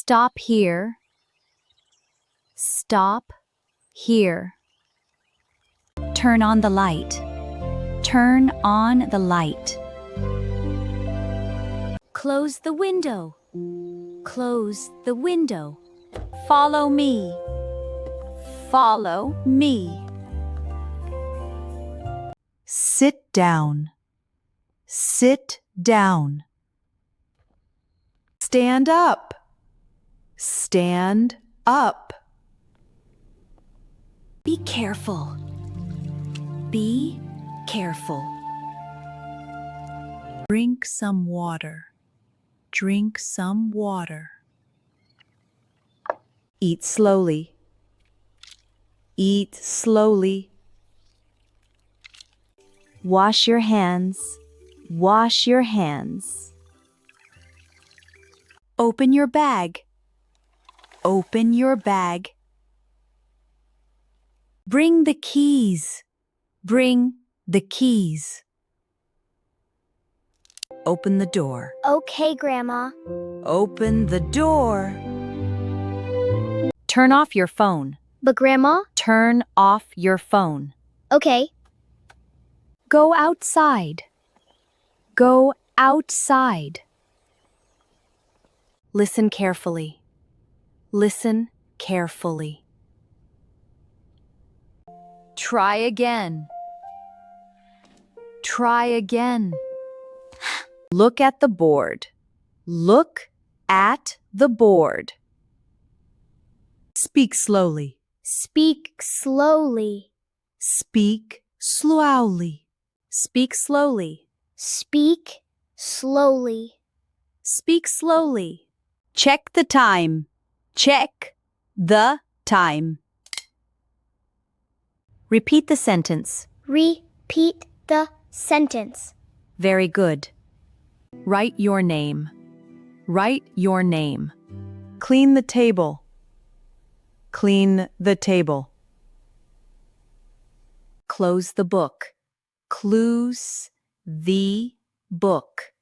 Stop here. Stop here. Turn on the light. Turn on the light. Close the window. Close the window. Follow me. Follow me. Sit down. Sit down. Stand up. Stand up. Be careful. Be careful. Drink some water. Drink some water. Eat slowly. Eat slowly. Wash your hands. Wash your hands. Open your bag. Open your bag. Bring the keys. Bring the keys. Open the door. Okay, Grandma. Open the door. Turn off your phone. But Grandma? Turn off your phone. Okay. Go outside. Go outside. Listen carefully. Listen carefully. Try again. Try again. Look at the board. Look at the board. Speak slowly. Speak slowly. Speak slowly. Speak slowly. Speak slowly. Speak slowly. Check the time. Check the time. Repeat the sentence. Repeat the sentence. Very good. Write your name. Write your name. Clean the table. Clean the table. Close the book. Close the book.